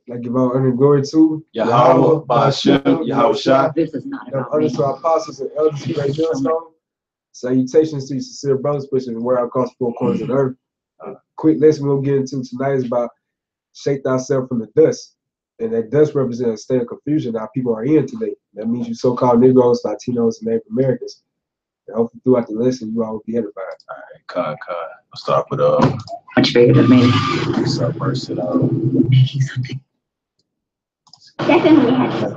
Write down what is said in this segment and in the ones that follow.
Like give our honor and glory to Yahweh, Ba'ashem, Yahweh Shai. This is not about honor me. to our apostles and elders who lay millstone. Salutations to you, sincere brothers, pushing the word out across 4 corners of the earth. Quick lesson we'll get into tonight is about shake thyself from the dust. And that dust represents a state of confusion that our people are in today. That means you so-called Negroes, Latinos, and Native Americans. And hopefully throughout the lesson, you all will be edified. All right, Con. We'll start with Much bigger than me. verse and Making something. Definitely has.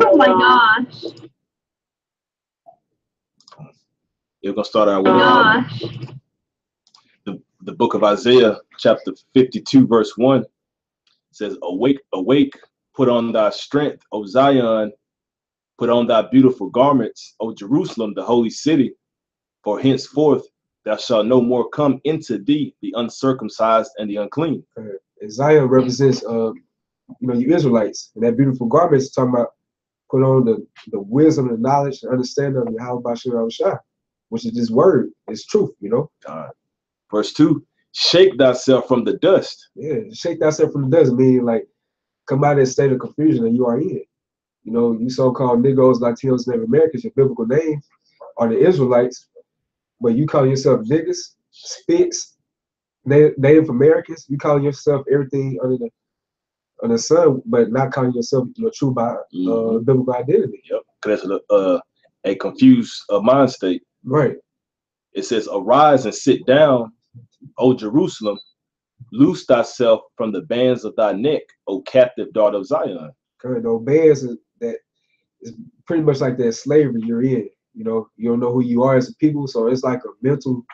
Oh my gosh. We're gonna start out with the book of Isaiah, chapter 52, verse 1. It says, "Awake, awake, put on thy strength, O Zion, put on thy beautiful garments, O Jerusalem, the holy city. For henceforth thou shalt no more come into thee, the uncircumcised and the unclean." And Zion represents, you Israelites. And that beautiful garment is talking about put on the wisdom, the knowledge, the understanding of Yahweh Ba'ashem Shai, which is this word. It's truth, Verse 2, "Shake thyself from the dust." Yeah, shake thyself from the dust, meaning like come out of that state of confusion that you are in. You so-called Negroes, Latinos, Native Americans, your biblical names are the Israelites, but you call yourself niggas, spits, Native Americans. You call yourself everything under the sun, but not calling yourself your true biblical identity. Yep, because that's a confused mind state. Right. It says, "Arise and sit down, O Jerusalem, loose thyself from the bands of thy neck, O captive daughter of Zion." Those bands that is pretty much like that slavery you're in. You don't know who you are as a people, so it's like a mental,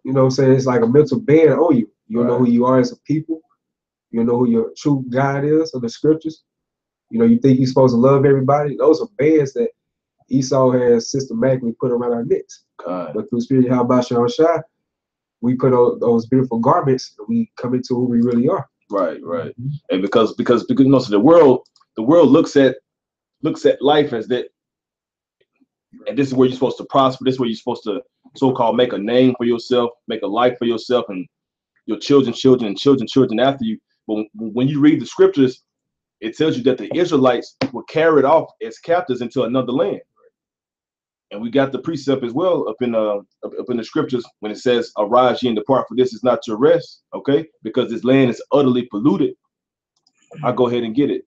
it's like a mental band on you. You don't know who you are as a people. You don't know who your true God is of the scriptures. You think you're supposed to love everybody. Those are bands that Esau has systematically put around our necks. God. But through the Spirit of Yahweh Ba'ashem Shai, we put on those beautiful garments and we come into who we really are. Right. And because most of the world looks at life as that, and this is where you're supposed to prosper. This is where you're supposed to so-called make a name for yourself, make a life for yourself, and your children, and children after you. But when you read the scriptures, it tells you that the Israelites were carried off as captives into another land. And we got the precept as well up in the scriptures when it says, "Arise ye and depart, for this is not your rest." Okay, because this land is utterly polluted. I'll go ahead and get it.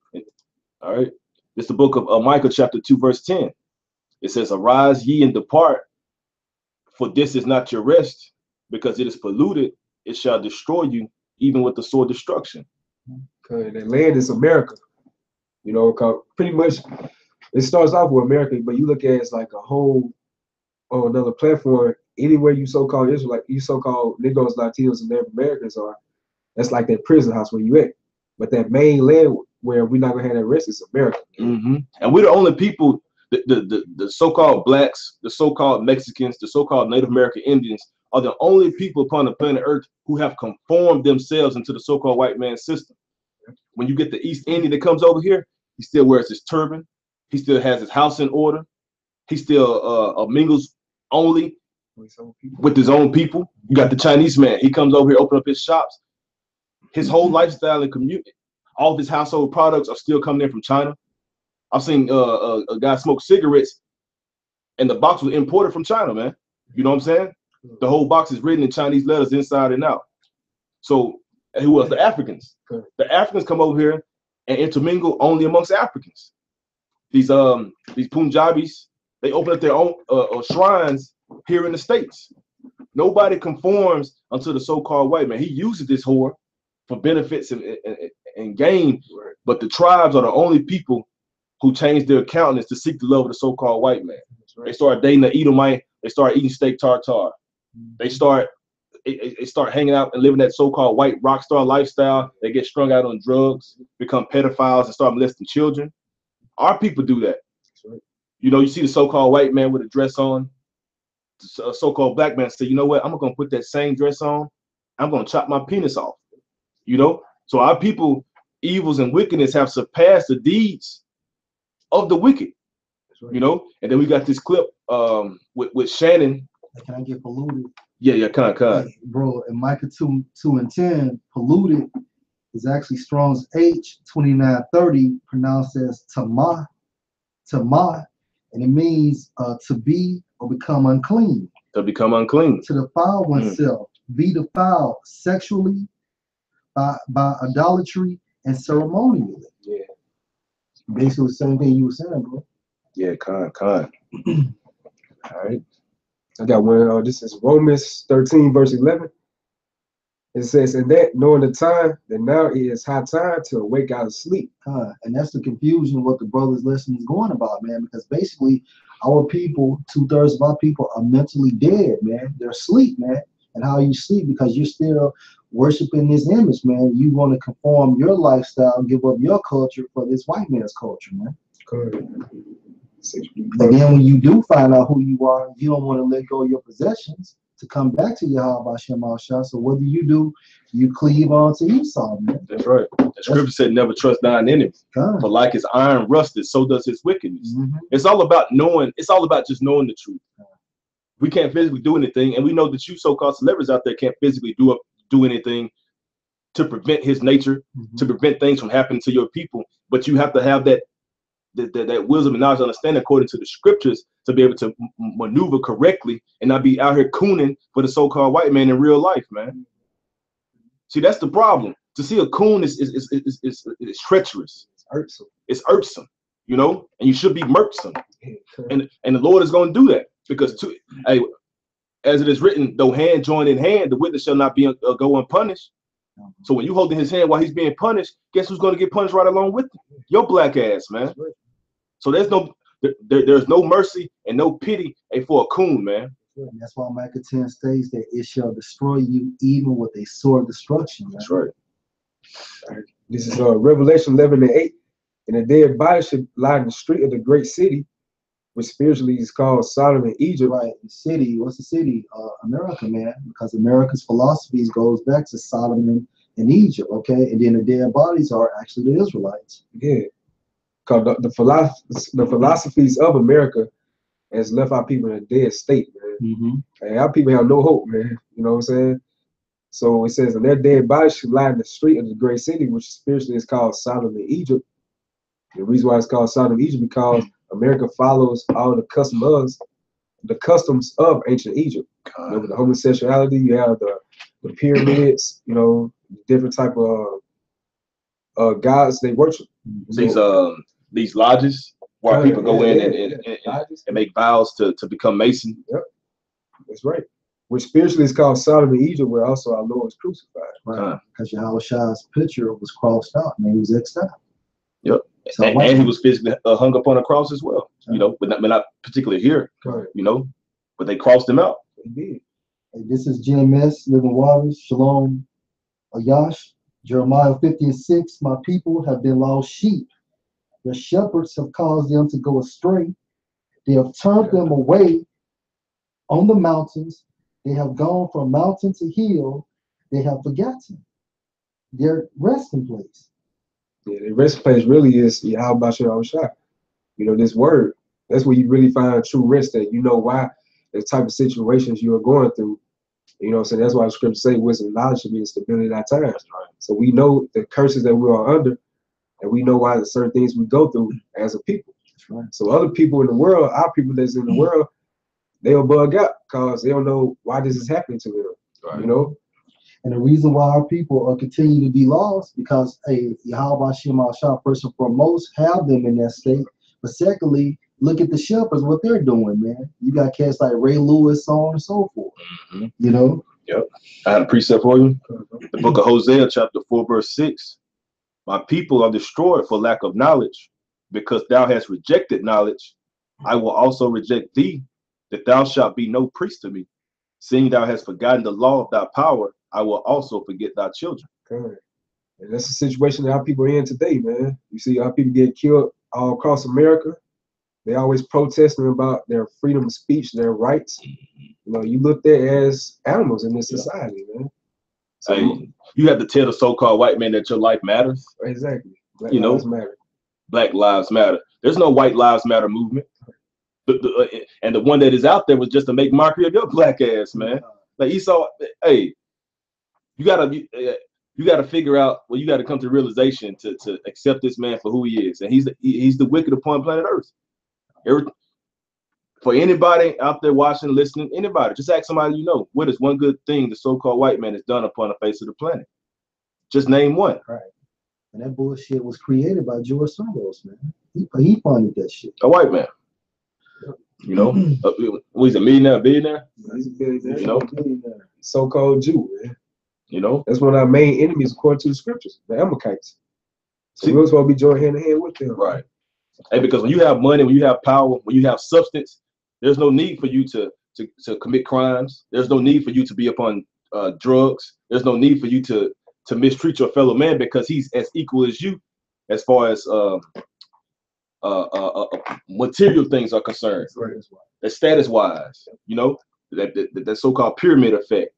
All right, it's the book of Micah, chapter 2, verse 10. It says, "Arise ye and depart, for this is not your rest, because it is polluted. It shall destroy you, even with the sword destruction." Okay, that land is America. Pretty much it starts off with America, but you look at it as like a whole on another platform. Anywhere you so-called Israelite, you so-called Negroes, Latinos, and Native Americans are, that's like that prison house where you at. But that main land where we're not gonna have that rest is America. And we're the only people, the so-called blacks, the so-called Mexicans, the so-called Native American Indians are the only people upon the planet Earth who have conformed themselves into the so-called white man's system. When you get the East Indian that comes over here, he still wears his turban. He still has his house in order. He still mingles only with his own people. You got the Chinese man. He comes over here, open up his shops. His whole lifestyle and community, all of his household products are still coming in from China. I've seen a guy smoke cigarettes, and the box was imported from China, man. You know what I'm saying? The whole box is written in Chinese letters inside and out. So who else? The Africans. The Africans come over here and intermingle only amongst Africans. These Punjabis, they open up their own shrines here in the States. Nobody conforms unto the so-called white man. He uses this whore for benefits and gain, but the tribes are the only people who change their countenance to seek the love of the so-called white man. They start dating the Edomite. They start eating steak tartare. They start hanging out and living that so-called white rock star lifestyle. They get strung out on drugs, become pedophiles, and start molesting children. Our people do that. You know, you see the so-called white man with a dress on. A so-called black man say, you know what? I'm gonna put that same dress on. I'm gonna chop my penis off. You know, so our people, evils and wickedness have surpassed the deeds of the wicked. You know, and then we got this clip with Shannon. Can I get polluted? Yeah, kind. Hey, bro, in Micah 2:10, polluted is actually Strong's H2930, pronounced as tamah, and it means to be or become unclean. To become unclean. To defile oneself, be defiled sexually, by idolatry and ceremonially. Yeah. Basically the same thing you were saying, bro. Yeah, con. All right. I got one. This is Romans 13, verse 11. It says, and that knowing the time, that now it is high time to awake out of sleep. And that's the confusion what the brother's lesson is going about, man, because basically our people, 2/3 of our people are mentally dead, man. They're asleep, man. And how you sleep? Because you're still worshiping this image, man. You want to conform your lifestyle, give up your culture for this white man's culture, man. And then when you do find out who you are, you don't want to let go of your possessions to come back to Yahweh Hashem Al-Shah. So what do? You cleave on to Esau, man. That's right. The scripture said, never trust thine enemy. For like his iron rusted, so does his wickedness. It's all about knowing. It's all about just knowing the truth. We can't physically do anything, and we know that you so-called celebrities out there can't physically do anything to prevent his nature, to prevent things from happening to your people. But you have to have that wisdom and knowledge, understanding according to the scriptures to be able to maneuver correctly and not be out here cooning for the so-called white man in real life, man. See, that's the problem. To see a coon is treacherous. It's irksome. It's irksome, you know, and you should be murksome. And the Lord is going to do that because, as it is written, though hand join in hand, the witness shall not be go unpunished. So when you holding his hand while he's being punished, guess who's going to get punished right along with him? Your black ass, man. So there's no mercy and no pity for a coon, man. And that's why Micah 10 states that it shall destroy you even with a sword of destruction. Man. That's right. All right. This is Revelation 11:8. And a dead body should lie in the street of the great city, which spiritually is called Sodom and Egypt. Right. The city. What's the city? America, man. Because America's philosophies goes back to Sodom and Egypt. Okay. And then the dead bodies are actually the Israelites. Yeah. Because the philosophies of America has left our people in a dead state, man. And our people have no hope, man. You know what I'm saying? So it says, and their dead bodies should lie in the street of the great city, which spiritually is called Sodom and Egypt. The reason why it's called Sodom and Egypt because America follows all the customs of ancient Egypt. You know, with the homosexuality, you have the pyramids, you know, different type of gods they worship. These lodges where people go in and make vows to become Mason. Yep, that's right. Which spiritually is called Sodom and Egypt, where also our Lord was crucified. Right. Because Yahweh Shah's picture was crossed out, and he was X'd out. Yep. So and he was physically hung up on a cross as well, you know, but not particularly here, you know, but they crossed him out. They did. Hey, this is GMS, Living Waters, Shalom, Ayash, Jeremiah 50:6. My people have been lost sheep. Their shepherds have caused them to go astray. They have turned them away on the mountains. They have gone from mountain to hill. They have forgotten their resting place. Yeah, the resting place really is Yahweh Shah. You know, this word. That's where you really find true rest at. You know why the type of situations you are going through. You know what I'm saying? That's why the scripture say wisdom and knowledge should be the stability of our times. Right. So we know the curses that we are under, and we know why the certain things we go through as a people. That's right. So other people in the world, our people that's in the world, they'll bug out because they don't know why this is happening to them. Right. You know? And the reason why our people continue to be lost because Yahweh Hashem Al-Shah, first and foremost, have them in that state. But secondly, look at the shepherds, what they're doing, man. You got cats like Ray Lewis, so on and so forth. You know? Yep. I had a precept for you. The book of Hosea, chapter 4, verse 6. My people are destroyed for lack of knowledge, because thou hast rejected knowledge, I will also reject thee, that thou shalt be no priest to me. Seeing thou hast forgotten the law of thy power, I will also forget thy children. Okay. And that's the situation that our people are in today, man. You see how people get killed all across America. They always protesting about their freedom of speech, their rights. You know, you looked at as animals in this society, man. So, Hey, you have to tell the so-called white man that your life matters. exactly. Black You know, lives matter. Black Lives Matter. There's no White Lives Matter movement. And the one that is out there was just to make mockery of your black ass, man. Like Esau, hey, you gotta figure out. Well, you gotta come to realization to accept this man for who he is, and he's the wicked upon planet Earth. For anybody out there watching, listening, anybody, just ask somebody you know, what is one good thing the so-called white man has done upon the face of the planet? Just name one. Right. And that bullshit was created by George Soros, man. He funded that shit. A white man. You know, he's a millionaire, billionaire. He's a billionaire. You know, so-called Jew, man. You know, that's one of our main enemies according to the scriptures, the Amalekites. So we're supposed to be joined hand in hand with them. Right. Hey, because when you have money, when you have power, when you have substance, there's no need for you to commit crimes. There's no need for you to be upon drugs. There's no need for you to mistreat your fellow man because he's as equal as you as far as material things are concerned. That status wise, you know, that so-called pyramid effect.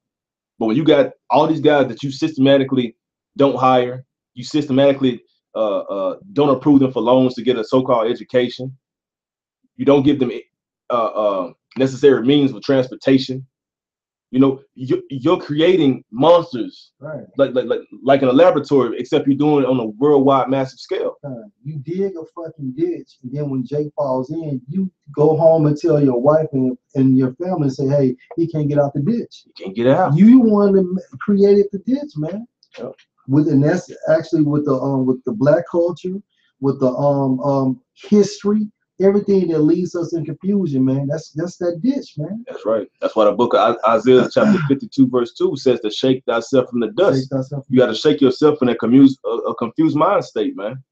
But when you got all these guys that you systematically don't hire, you systematically don't approve them for loans to get a so-called education, you don't give them necessary means of transportation. You know, you're creating monsters, right? Like in a laboratory, except you're doing it on a worldwide, massive scale. You dig a fucking ditch, and then when Jake falls in, you go home and tell your wife and your family, say, "Hey, he can't get out the ditch. He can't get out." You want to create the ditch, man. Yep. And that's actually with the black culture, with the history. Everything that leads us in confusion, man. That's that ditch, man. That's right. That's why the book of Isaiah chapter 52 verse 2 says to shake thyself from the dust. You got to shake yourself in a confused mind state, man.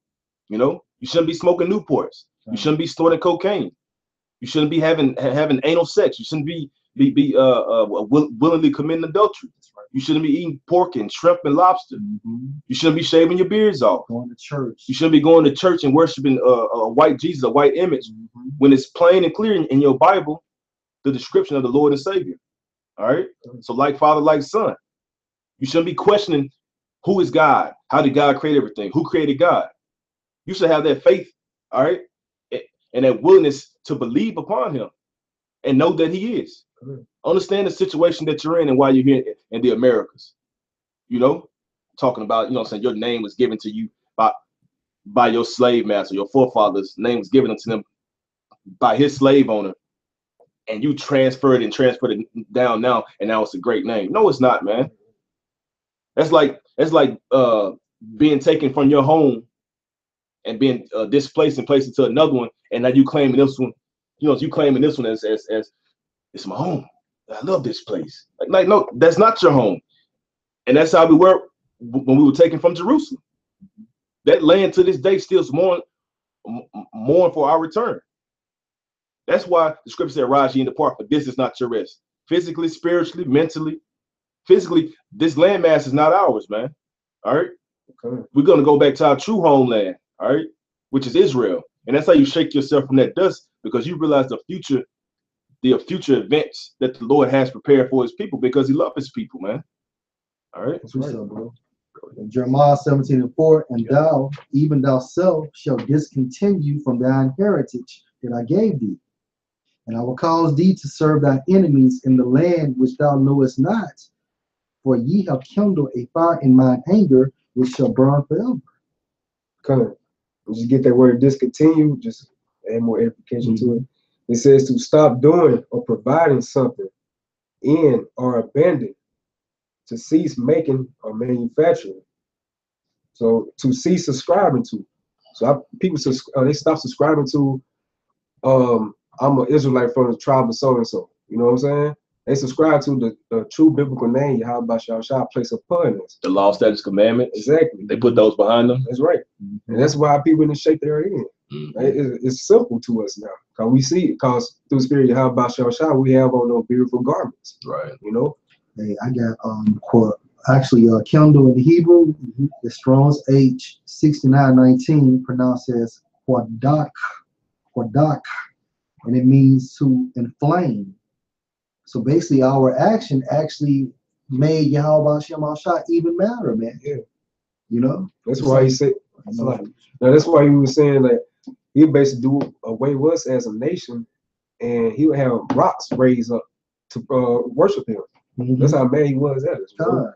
You know, you shouldn't be smoking Newports. You shouldn't be snorting cocaine. You shouldn't be having anal sex. You shouldn't be willingly committing adultery. You shouldn't be eating pork and shrimp and lobster. You shouldn't be shaving your beards off. Going to church. You shouldn't be going to church and worshiping a white Jesus, a white image, when it's plain and clear in your Bible, the description of the Lord and Savior. All right. So like father, like son. You shouldn't be questioning who is God, how did God create everything, who created God. You should have that faith, all right, and that willingness to believe upon him and know that he is. Understand the situation that you're in and why you're here in the Americas. You know, talking about, you know what I'm saying, your name was given to you by your slave master, your forefathers' name was given to them by his slave owner, and you transferred it down now, and now it's a great name. No, it's not, man. That's like being taken from your home and being displaced and placed into another one, and now you claiming this one, you know, you claiming this one as it's my home. I love this place. Like no, that's not your home. And that's how we were when we were taken from Jerusalem. That land to this day still mourn for our return. That's why the scripture said, "Rise ye and depart, for this is not your rest." Physically, spiritually, mentally, physically, this landmass is not ours, man. All right. Okay. We're gonna go back to our true homeland, all right, which is Israel. And that's how you shake yourself from that dust, because you realize the future events that the Lord has prepared for his people, because he loves his people, man. All right. That's right, bro. Jeremiah 17:4, and thou, even thyself, shall discontinue from thine heritage that I gave thee. And I will cause thee to serve thy enemies in the land which thou knowest not. For ye have kindled a fire in mine anger, which shall burn forever. Come on. Just get that word discontinue, just add more edification to it. It says to stop doing or providing something in or abandon, to cease making or manufacturing. So to cease subscribing to. So people they stop subscribing to I'm an Israelite from the tribe of so and so. You know what I'm saying? They subscribe to the true biblical name, Yahweh shall place upon us. The law, statutes, commandments. Exactly. They put those behind them. That's right. And that's why people in the shape they're in. It's simple to us now. Cause we see it. Cause through the Spirit of Yahweh we have on those beautiful garments. Right. You know. Hey, I got actually Kendall in the Hebrew, the Strong's H6919 pronounced as Quadak, and it means to inflame. So basically, our action actually made Yahweh Shah even madder, man. Yeah. You know? That's why he said. Now that's why he was saying that he basically do away with us as a nation, and he would have rocks raised up to worship him. That's how mad he was at us. God.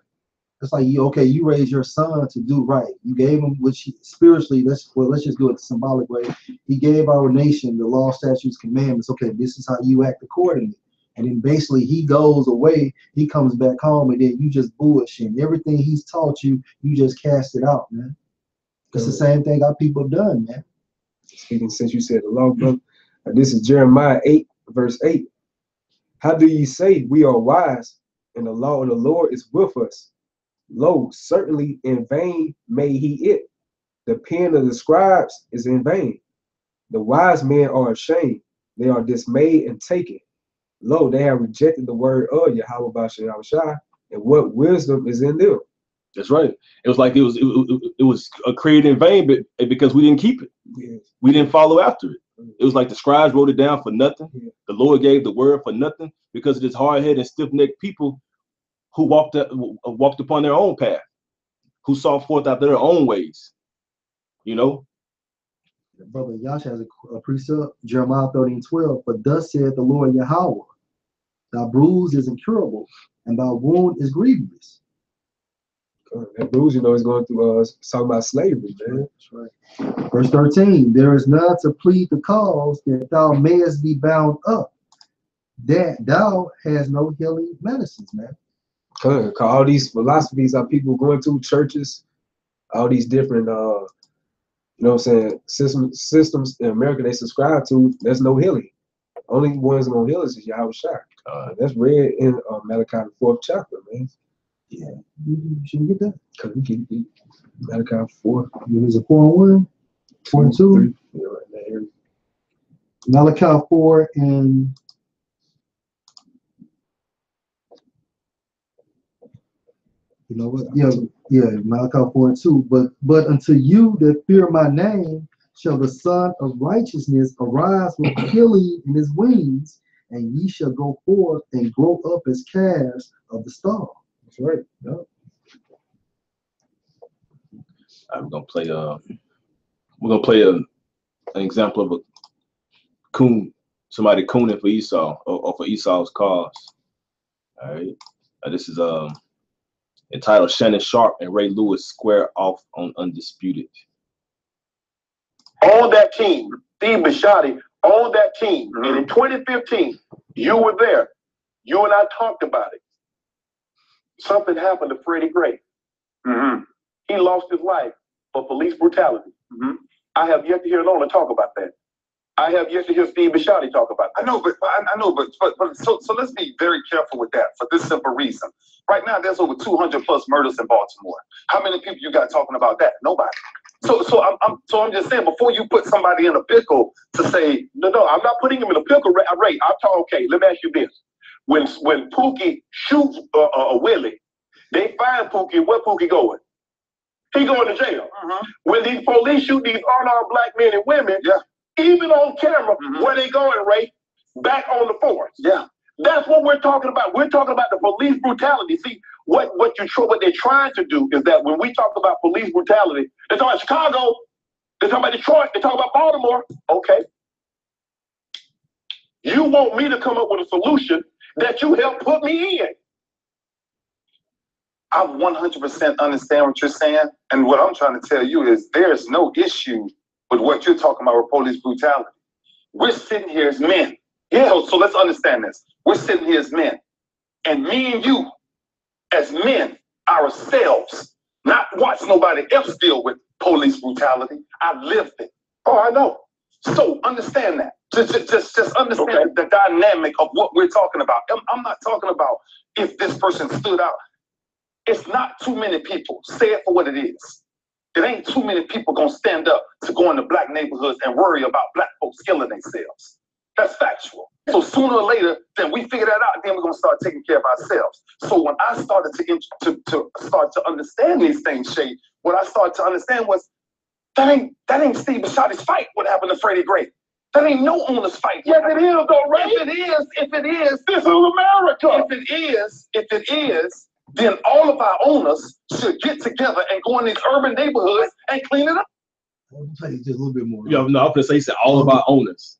It's like you raised your son to do right. You gave him spiritually. Let's just do it the symbolic way. He gave our nation the law, statutes, commandments. Okay, this is how you act accordingly. And then basically he goes away. He comes back home, and then you just bullshit. Everything he's taught you, you just cast it out, man. It's the same thing our people have done, man. Speaking since you said the law, brother, this is Jeremiah 8, verse 8. How do ye say we are wise, and the law of the Lord is with us? Lo, certainly in vain made he it. The pen of the scribes is in vain. The wise men are ashamed. They are dismayed and taken. Lo, they have rejected the word of Yahweh Bashem Shai, and what wisdom is in them. That's right. It was like it was created in vain, but because we didn't keep it. Yes. We didn't follow after it. It was like the scribes wrote it down for nothing. Yeah. The Lord gave the word for nothing because of this hard-headed and stiff-necked people who walked upon their own path, who saw forth after their own ways. You know? Brother Yash has a precept, Jeremiah 13:12. But thus saith the Lord Yahweh, thy bruise is incurable, and thy wound is grievous. That bruise, is going through talking about slavery, man. That's right. Verse 13, there is none to plead the cause that thou mayest be bound up, that thou has no healing medicines, man. Cause all these philosophies are people going to churches, all these different systems in America they subscribe to, there's no healing. Only one's gonna heal us is Yahweh Shai. That's read in Malachi the 4th chapter, man. Yeah, you shouldn't get that. Cause we can get Malachi 4. There's a 4-1, 4-2. Yeah, right there. Malachi 4 and you know what? Yeah, Malachi 4:2. But unto you that fear my name shall the Son of Righteousness arise with healing in his wings, and ye shall go forth and grow up as calves of the stall. That's right. Yeah. I'm gonna play an example of a coon, somebody cooning for Esau or for Esau's cause. All right. This is entitled Shannon Sharp and Ray Lewis Square Off on Undisputed. On that team, Steve Bisciotti on that team. And in 2015, you were there. You and I talked about it. Something happened to Freddie Gray. He lost his life for police brutality. I have yet to hear Lola talk about that. I have yet to hear Steve Bisciotti talk about that. I know, but so let's be very careful with that for this simple reason. Right now, there's over 200 plus murders in Baltimore. How many people you got talking about that? Nobody. So I'm just saying, before you put somebody in a pickle to say, no, I'm not putting him in a pickle. Ray, I'm talking. Okay, let me ask you this: when Pookie shoots a Willie, they find Pookie. Where Pookie going? He going to jail. When these police shoot these unarmed black men and women, even on camera, where they going, Ray? Back on the force. Yeah. That's what we're talking about. We're talking about the police brutality. See, what they're trying to do is that when we talk about police brutality, they talk about Chicago, they talk about Detroit, they talk about Baltimore. Okay. You want me to come up with a solution that you helped put me in. I 100% understand what you're saying. And what I'm trying to tell you is there's no issue with what you're talking about with police brutality. We're sitting here as men. Yeah. So let's understand this. We're sitting here as men. And me and you, as men, ourselves, not watch nobody else deal with police brutality. I lived it. Oh, I know. So understand that. Just understand the dynamic of what we're talking about. I'm not talking about if this person stood out. It's not too many people. Say it for what it is. There ain't too many people gonna stand up to go into black neighborhoods and worry about black folks killing themselves. That's factual. So sooner or later, then we figure that out, then we're gonna start taking care of ourselves. So when I started to start to understand these things, Shay, what I started to understand was that ain't Steve Bishotti's fight. What happened to Freddie Gray? That ain't no owner's fight. Yes, it is, though, right? If it is, this is America. If it is, then all of our owners should get together and go in these urban neighborhoods and clean it up. Play just a little bit more. Yeah, no, I'm gonna say he said all of our owners.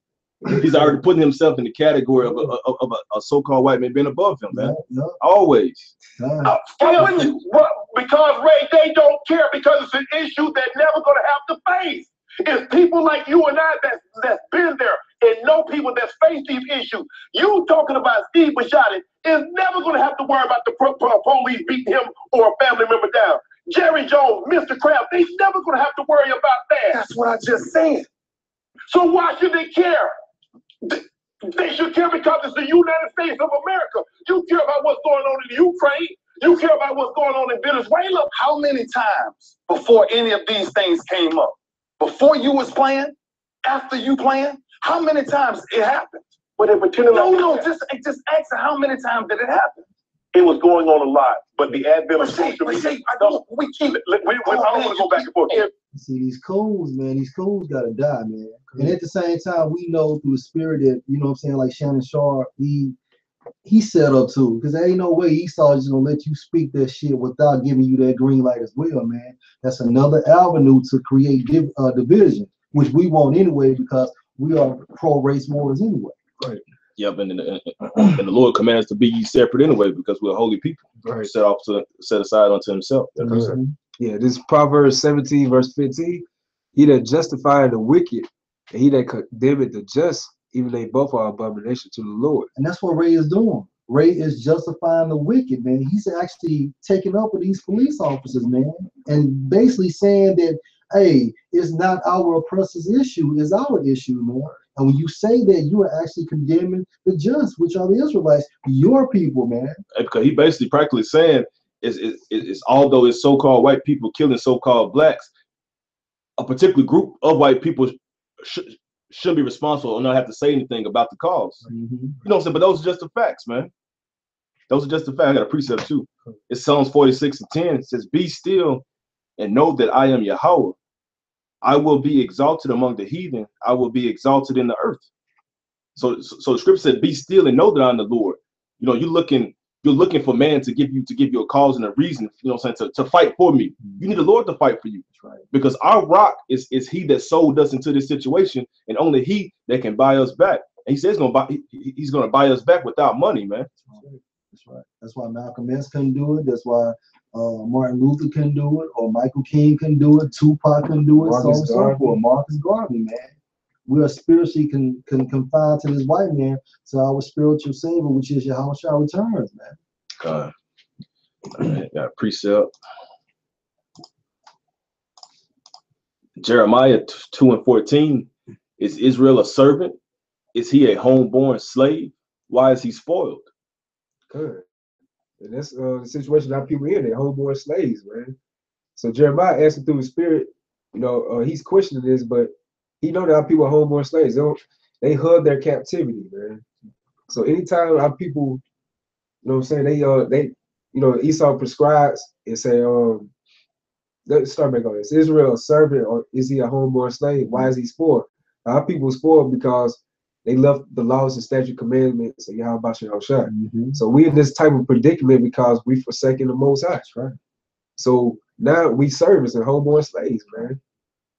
He's already putting himself in the category of a so-called white man being above him, man. Yeah. Always. Because Ray, they don't care because it's an issue they're never gonna have to face. It's people like you and I that's been there and know people that face these issues. You talking about Steve Bishotti is never gonna have to worry about the police beating him or a family member down. Jerry Jones, Mr. Kraft, they never gonna have to worry about that. That's what I just said. So why should they care? They should care because it's the United States of America. You care about what's going on in Ukraine. You care about what's going on in Venezuela. How many times before any of these things came up? Before you was playing? After you playing? How many times it happened? But they pretended Just ask how many times did it happen? it was going on a lot. But the advent of social media. I don't want to go back and forth. See, these coons, man, these coons gotta die, man. And at the same time, we know through the spirit that, you know what I'm saying, like Shannon Sharp, he set up too. Because there ain't no way Esau is gonna let you speak that shit without giving you that green light as well, man. That's another avenue to create division, which we want anyway because we are pro-race wars anyway. Right. Yep, and the Lord commands to be ye separate anyway because we're holy people. Right. Set aside unto himself. Mm-hmm. Yeah, this is Proverbs 17, verse 15. He that justifieth the wicked, and he that condemneth the just, even they both are abomination to the Lord. And that's what Ray is doing. Ray is justifying the wicked, man. He's actually taking up with these police officers, man, and basically saying that, hey, it's not our oppressor's issue, it's our issue, man. And when you say that, you are actually condemning the just, which are the Israelites, your people, man. Because he basically practically saying is although it's so-called white people killing so-called blacks, a particular group of white people shouldn't be responsible or not have to say anything about the cause. Mm-hmm. You know what I'm saying? But those are just the facts, man. Those are just the facts. I got a precept too. It's Psalms 46:10. It says, "Be still and know that I am Yahweh. I will be exalted among the heathen. I will be exalted in the earth." So the scripture said, "Be still and know that I'm the Lord." You know, you're looking for man to give you a cause and a reason. You know what I'm saying? To fight for me. You need the Lord to fight for you. That's right. Because our rock is he that sold us into this situation, and only he that can buy us back. And he says he's gonna buy us back without money, man. That's right. That's why Malcolm X couldn't do it. That's why Martin Luther couldn't do it, or Michael King couldn't do it, Tupac couldn't do it, so on and so forth. Marcus Garvey, man. We are spiritually confined to this white man, to our spiritual savior, which is Yahweh shall returns, man. God. Got a precept. Jeremiah 2:14. Is Israel a servant? Is he a homeborn slave? Why is he spoiled? Good. And that's the situation that people in, they're homeborn slaves, man. So Jeremiah answered through the spirit, you know, he's questioning this, but he know that our people are homeborn slaves. They hug their captivity, man. So anytime our people, you know what I'm saying, they you know, Esau prescribes and say, let's start back on this. Is Israel a servant or is he a homeborn slave? Why is he spoiled? Our people are spoiled because they left the laws and statute commandments of Yahweh Bashan Shah. Mm-hmm. So we in this type of predicament because we forsaken the Most High. Right. So now we servants and homeborn slaves, man.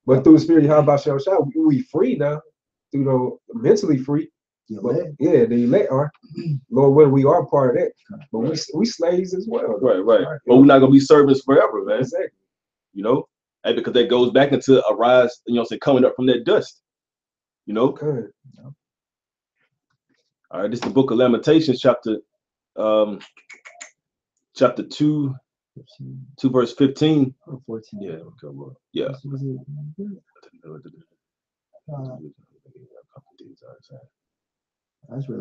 But through the spirit of Yahweh Bashan Shah, we free now. You know, mentally free. But, yeah, the elect are. Lord, when we are part of that. But we slaves as well. Right. But we're not gonna be servants forever, man. Exactly. You know, and because that goes back into a rise, you know, say coming up from that dust. You know. Okay. All right, this is the book of Lamentations, chapter 2, verse 15. 14. Yeah, okay, well, yeah. That's really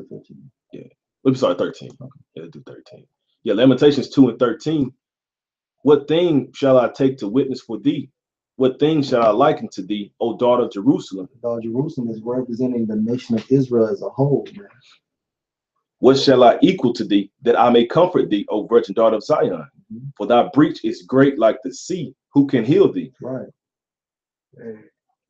15. Yeah. I'm sorry, 13. Okay. Yeah, let's do 13. Yeah, Lamentations 2:13. What thing shall I take to witness for thee? What things shall I liken to thee, O daughter of Jerusalem? Though Jerusalem is representing the nation of Israel as a whole, man. What shall I equal to thee, that I may comfort thee, O virgin daughter of Zion? For thy breach is great like the sea. Who can heal thee? Right.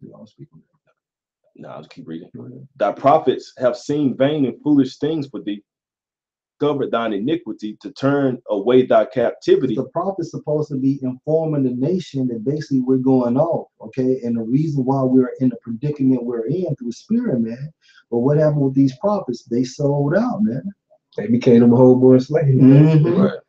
No, I'll just keep reading. Thy prophets have seen vain and foolish things for thee, discovered thine iniquity to turn away thy captivity. The prophet's supposed to be informing the nation that basically we're going off, okay? And the reason why we're in the predicament we're in through spirit, man. But what happened with these prophets? They sold out, man. They became them homeboy slaves. Right.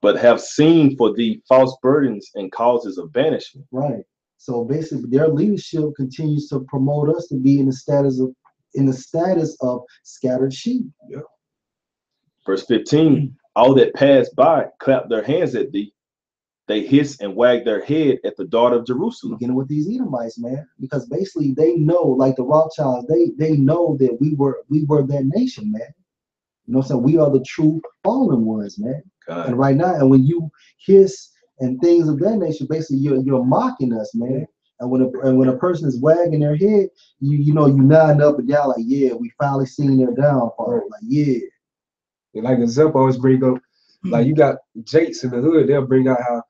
But have seen for thee false burdens and causes of banishment. Right. So basically, their leadership continues to promote us to be in the status of scattered sheep. Yep. Verse 15, all that pass by clap their hands at thee. They hiss and wag their head at the daughter of Jerusalem. Beginning with these Edomites, man, because basically they know, like the Rothschilds, they know that we were that nation, man. You know what I'm saying? We are the true fallen ones, man. God. And right now, and when you hiss and things of that nature, basically you're mocking us, man. And when a person is wagging their head, you know you nodding up and down like, yeah, we finally seen their downfall. Like, yeah. And like the Zep always bring up, like you got Jakes in the hood, they'll bring out how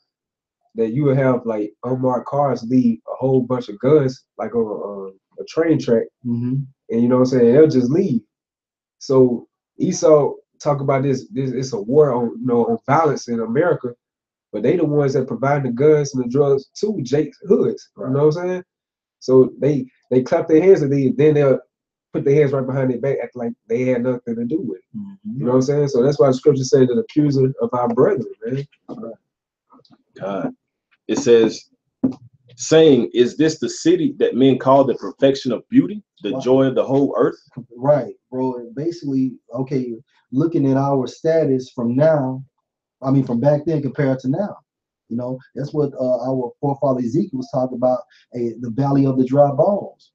that you will have like unmarked cars leave a whole bunch of guns like on a train track, and you know what I'm saying, they'll just leave. So Esau talk about this it's a war on on violence in America, but they the ones that provide the guns and the drugs to Jake's hoods. You know what I'm saying? So they clap their hands at these, then they'll put their hands right behind their back, act like they had nothing to do with it. You know what I'm saying? So that's why the scripture says the accuser of our brethren, man. God. It says, saying, is this the city that men call the perfection of beauty, the joy of the whole earth? Right, bro. And basically, okay, looking at our status from now, I mean from back then compared to now, you know, that's what our forefather Ezekiel was talking about, the valley of the dry bones.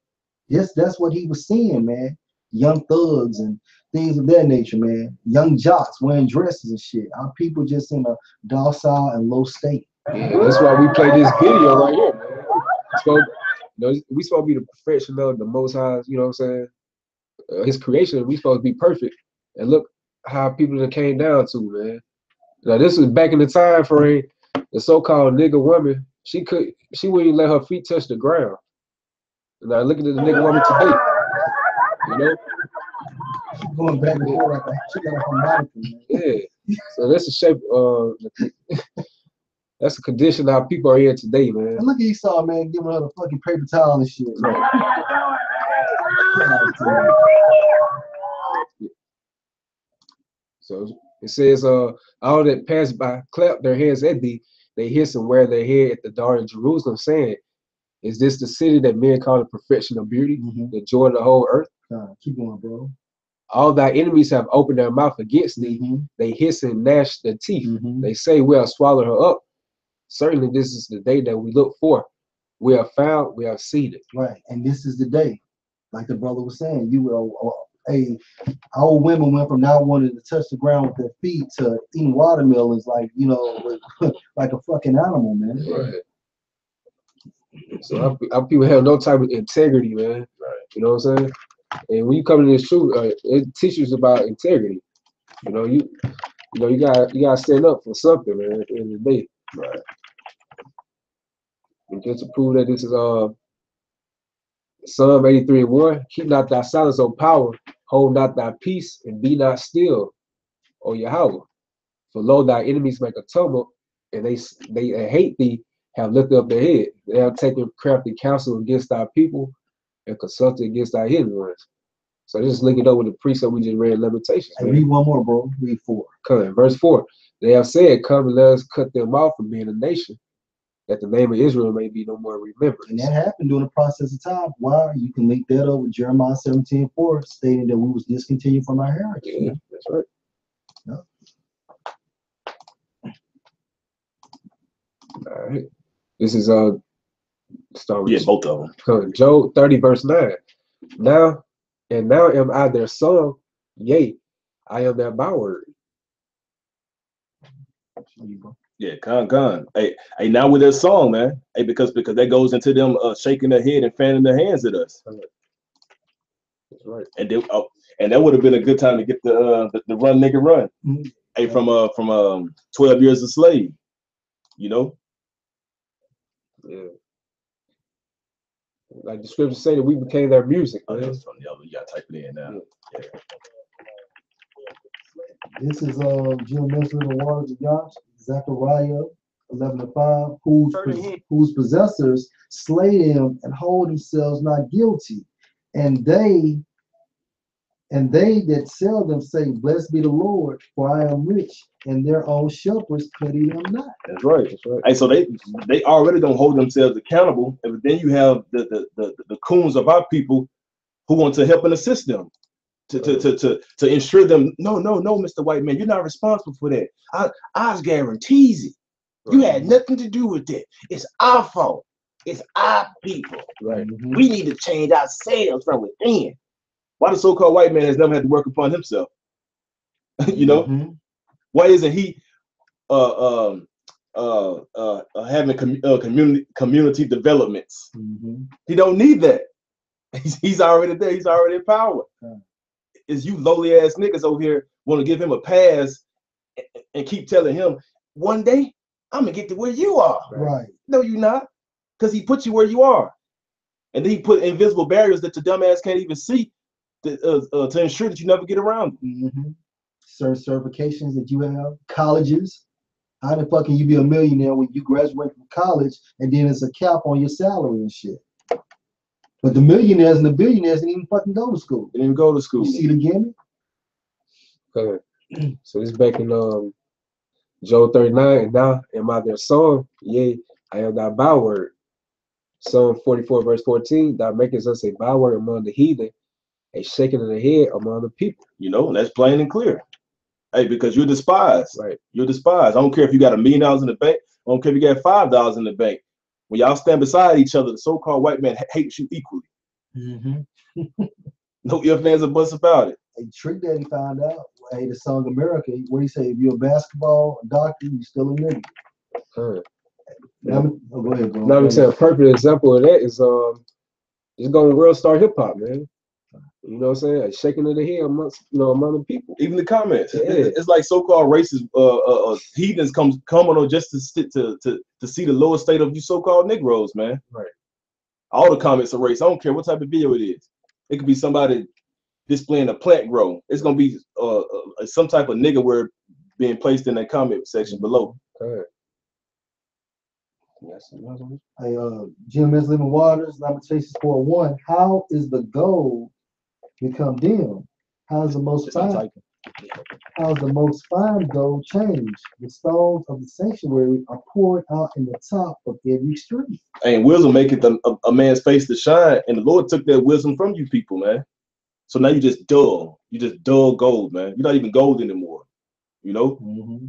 Yes, that's what he was seeing, man. Young thugs and things of that nature, man. Young jocks wearing dresses and shit. Our people just in a docile and low state. Yeah, that's why we play this video right here, man. We supposed to be the perfection of the Most High, you know what I'm saying? His creation, we supposed to be perfect. And look how people that came down to, man. Now this was back in the time frame, the so-called nigga woman, she wouldn't even let her feet touch the ground. Now look at the nigga woman today, you know? Going back and forth, like she got a harmonica, man. Yeah. So that's the shape that's the condition our people are in today, man. And look at Esau, man, giving her the fucking paper towel and shit. So it says, all that pass by clap their hands at thee, they hiss and wear their head at the daughter of Jerusalem, saying, is this the city that men call the perfection of beauty, the joy of the whole earth? Keep going, bro. All thy enemies have opened their mouth against thee. They hiss and gnash their teeth. They say, we'll swallow her up. Certainly this is the day that we look for. We have found, we have seen it. Right, and this is the day. Like the brother was saying, our women went from not wanting to touch the ground with their feet to eating watermelons like, you know, like a fucking animal, man. Right. So our people have no type of integrity, man. Right. You know what I'm saying? And when you come to this truth, it teaches about integrity. You know, you gotta stand up for something, man, at the end of the day. Right. And just to prove that this is Psalm 83:1, keep not thy silence, O power, hold not thy peace, and be not still, O Yahweh. For lo, thy enemies make a tumult, and they hate thee, have lifted up their head. They have taken crafty counsel against thy people, and consulted against thy hidden ones. So just link it up with the precept we just read in Lamentations. Hey, read one more, bro. Read 4. Come, verse 4. They have said, come and let us cut them off from being a nation, that the name of Israel may be no more remembered. And that happened during the process of time. Why? You can link that up with Jeremiah 17:4, stating that we was discontinued from our heritage. Yeah, that's right. Yeah. All right. This is start with both of them. Job 30 verse 9. Now am I their son, yea, I am their byword. Yeah, con. Hey, now with their song, man. Hey, because that goes into them shaking their head and fanning their hands at us. That's right. And that would have been a good time to get the run nigga run. Mm-hmm. Hey, from 12 Years a Slave, you know. Yeah. Like the scriptures say that we became their music. Oh, Man. that's from the other. You gotta type it in now. Yeah. This is GMS Living Waters of Yash, Zechariah 11:5, whose possessors slay them and hold themselves not guilty, and they that sell them say, "Blessed be the Lord, for I am rich," and their own shepherds pity them not. That's right. That's right. Hey, so they already don't hold themselves accountable, and then you have the coons of our people who want to help and assist them. To ensure them, no, Mr. White Man, you're not responsible for that. I guarantees it. You had nothing to do with it. It's our fault. It's our people. Right. Mm-hmm. We need to change ourselves from within. Why the so-called white man has never had to work upon himself? You know? Mm-hmm. Why isn't he having community developments? Mm-hmm. He don't need that. He's already there. He's already in power. Is you lowly ass niggas over here want to give him a pass and keep telling him one day I'm gonna get to where you are. Right. No, you're not, because he put you where you are, and then he put invisible barriers that your dumb ass can't even see to ensure that you never get around. Mm-hmm. Certain certifications that you have, colleges. How the fuck can you be a millionaire when you graduate from college and then it's a cap on your salary and shit? But the millionaires and the billionaires didn't even fucking go to school. Didn't even go to school. You see the gimmick? Okay. So it's back in Job 39, and now am I their song? Yea, I am thy byword. Psalm 44, verse 14, thou makest us a byword among the heathen, a shaking of the head among the people. You know, that's plain and clear. Hey, because you're despised. Right. You're despised. I don't care if you got $1 million in the bank. I don't care if you got $5 in the bank. When y'all stand beside each other, the so-called white man hates you equally. Mm-hmm. No ifs, ands, or buts about it. Hey, Trick Daddy found out. Hey, the song America, what do you say? If you're a basketball doctor, you still a nigga. Go ahead, bro. Now I'm saying a perfect example of that is just going real star hip hop, man. You know what I'm saying? A shaking of the head amongst among the people. Even the comments. Yeah. It's like so-called racist heathens coming on just to see the lower state of you so-called Negroes, man. Right. All the comments are race. I don't care what type of video it is. It could be somebody displaying a plant grow. It's gonna be some type of nigga word being placed in that comment section below. Okay. Hey, GMS Living Waters, Lamentations 4:1. How is the gold become dim? How's the most fine gold change? The stones of the sanctuary are poured out in the top of every street. And wisdom maketh a man's face to shine, and the Lord took that wisdom from you people, man. So now you just dull. You just dull gold, man. You're not even gold anymore. You know? Mm-hmm.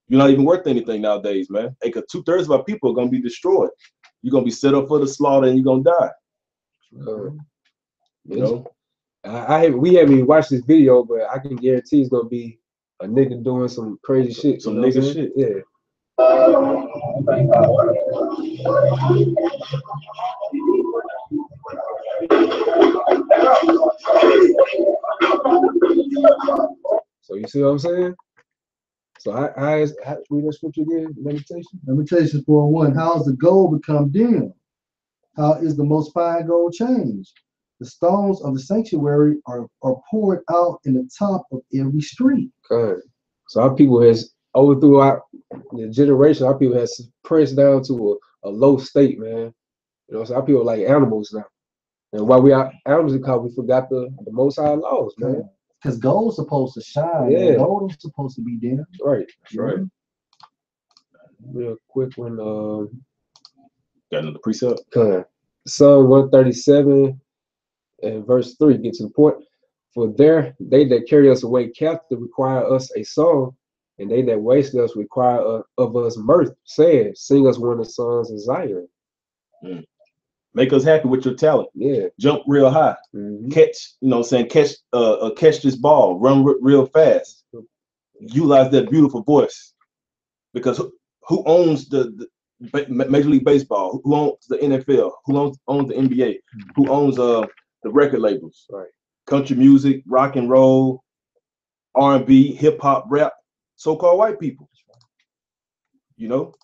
You're not even worth anything nowadays, man. Hey, because 2/3 of our people are gonna be destroyed. You're gonna be set up for the slaughter, and you're gonna die. You know? We haven't even watched this video, but I can guarantee it's gonna be a nigga doing some crazy shit. Some nigga shit. Yeah. So you see what I'm saying? So I read that scripture again, Lamentations. Lamentations 4:1. How is the gold become dim? How is the most fine gold changed? The stones of the sanctuary are poured out in the top of every street. Okay. So our people has over throughout the generation, our people has pressed down to a low state, man. You know, so our people are like animals now. And while we are animals, because we forgot the most high laws, man. Because gold's supposed to shine. Yeah. Man. Gold is supposed to be dim. Right. Right. Real quick one. Got another precept. Psalm 137 and verse 3 gets to the point. For they that carry us away captive require us a song, and they that waste us require of us mirth, saying, sing us one of the songs of Zion. Make us happy with your talent. Yeah. Jump real high. Catch, catch this ball. Run real fast. Utilize that beautiful voice. Because who owns the Major League Baseball, who owns the NFL, who owns the NBA, who owns the record labels, Right. Country music, rock and roll, R&B, hip hop, rap, so-called white people. You know?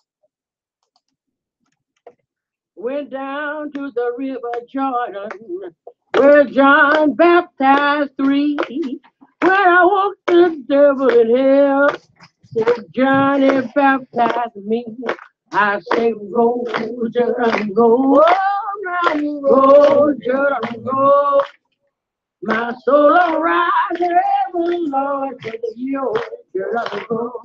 Went down to the river Jordan, where John baptized 3. When I walked the devil in hell, said Johnny baptized me. I say, go, Jordan, go, go, Jordan, go. My soul arise, heaven, Lord, to the Jordan, go.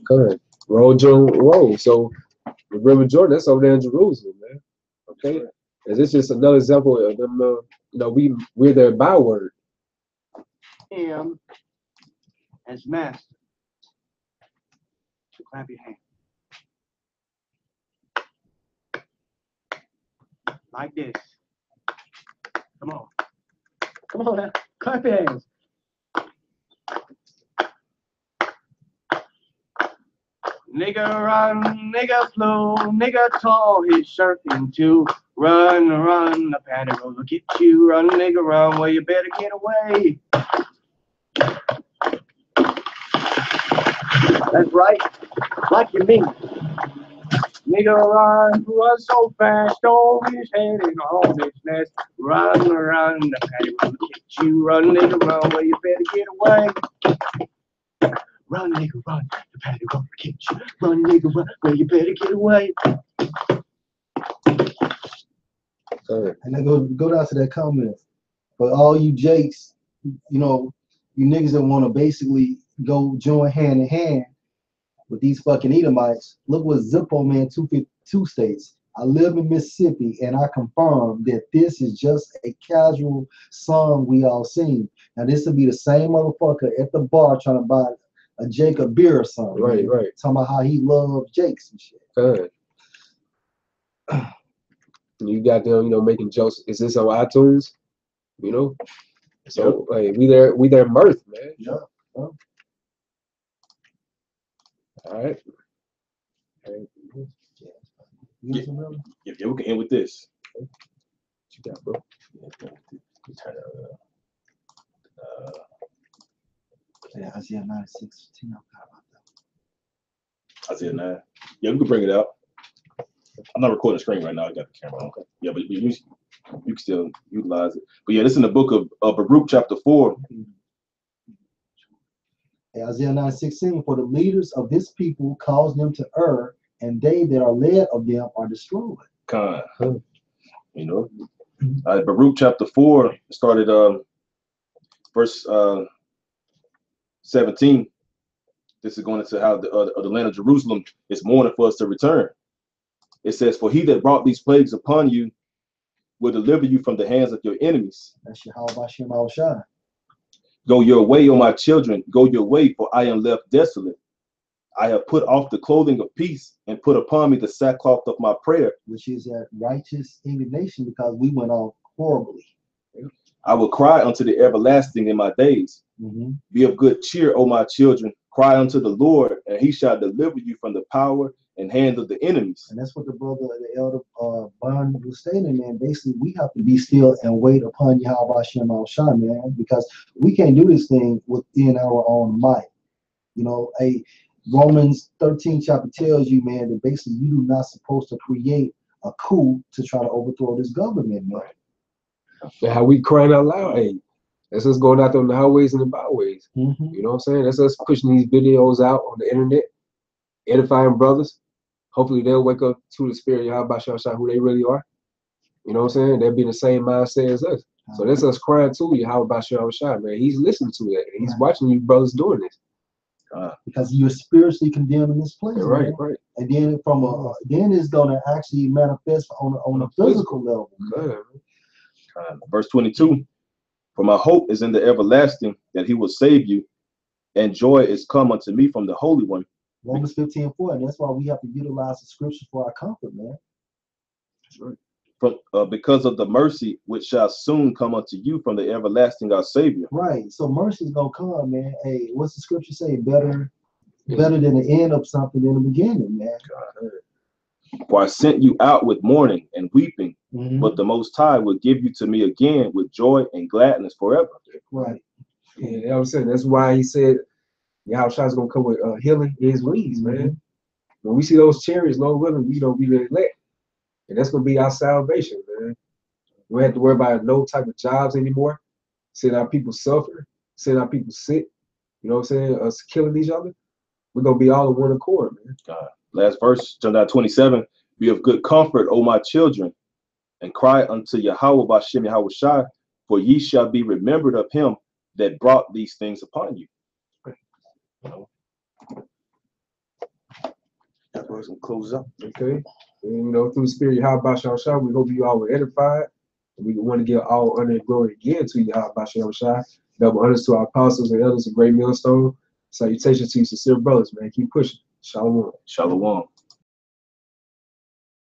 Good. Roll, Jordan, roll. So the River Jordan, that's over there in Jerusalem, man. Okay. And this is just another example of them. You know, we're their byword. Him as master. So clap your hands. Like this. Come on. Come on now. Clap your hands. Nigga run, nigga flow, nigga tall, his shirt in two. Run, run, the paddock will get you. Run, nigga, run, well, you better get away. That's right, like you mean. Nigga run so fast, over his head in all his nest. Run, run, the paddock will get you. Run, nigga, run, well, you better get away. Run, nigga, run, the paddock will get you. Run, nigga, run, well, you better get away. And then go down to that comment. But all you Jakes, you know, you niggas that want to basically go join hand in hand with these fucking Edomites, look what Zippo Man 252 states. I live in Mississippi and I confirm that this is just a casual song we all sing. Now this will be the same motherfucker at the bar trying to buy a Jake a beer or something. Right, right. Talking about how he loves Jakes and shit. Good. You got them, you know, making jokes. Is this on iTunes? You know? So hey, we there mirth, man. Yeah. All right. Yeah, we can end with this. What you got, bro? Yeah, Isaiah 9:16. Isaiah 9. Yeah, we can bring it out. I'm not recording the screen right now. I got the camera on. Okay. Yeah, but you can still utilize it. But yeah, this is in the book of Baruch chapter 4. Isaiah 9:16. For the leaders of this people cause them to err, and they that are led of them are destroyed. You know, Baruch chapter 4 started verse 17. This is going into how the land of Jerusalem is mourning for us to return. It says, for he that brought these plagues upon you will deliver you from the hands of your enemies. That's Yahweh Shai. Go your way, O my children, go your way, for I am left desolate. I have put off the clothing of peace and put upon me the sackcloth of my prayer. Which is that righteous indignation because we went off horribly. I will cry unto the everlasting in my days. Be of good cheer, O my children. Cry unto the Lord, and he shall deliver you from the power and hand of the enemies. And that's what the elder Bond was stating, man. Basically, we have to be still and wait upon Yahweh Shem Al Shai, man, because we can't do this thing within our own might. You know, Romans 13 chapter tells you, man, that basically you are not supposed to create a coup to try to overthrow this government, man. And how we crying out loud, hey, that's us going out there on the highways and the byways. You know what I'm saying? That's us pushing these videos out on the internet, edifying brothers. Hopefully they'll wake up to the spirit of Yahweh Shai, who they really are. You know what I'm saying? They'll be in the same mindset as us. So that's us crying to Yahweh Shai, man. He's listening to it. He's watching you brothers doing this. Because you're spiritually condemned in this place. Right, man. right. And then then it's gonna actually manifest on a physical level. Verse 22. For my hope is in the everlasting, that he will save you, and joy is come unto me from the Holy One. Romans 15:4, and that's why we have to utilize the scripture for our comfort, man. That's right. Because of the mercy which shall soon come unto you from the everlasting our Savior. Right. So mercy is gonna come, man. Hey, what's the scripture say? Better better than the end of something in the beginning, man. For I sent you out with mourning and weeping, Mhm. but the Most High will give you to me again with joy and gladness forever. Right. Yeah, you know what I'm saying? That's why he said Yahushua's gonna come with healing in his wings, man. When we see those chariots, Lord willing, we don't be elect. And that's gonna be our salvation, man. We don't have to worry about no type of jobs anymore. Seeing our people suffer, seeing our people sick, you know what I'm saying? Us killing each other. We're gonna be all in one accord, man. Last verse, John 27. Be of good comfort, O my children, and cry unto Yahweh Bashem Yahweh Shai, for ye shall be remembered of him that brought these things upon you. That's where it's gonna close up. Okay. And you know, through the spirit of Yahweh Bashem Shai, we hope you all were edified. And we want to give all honor and glory again to Yahweh Bashem Shai. Double honors to our apostles and elders of Great Millstone. Salutations to you, sincere brothers, man. Keep pushing. Shalom. Shalom.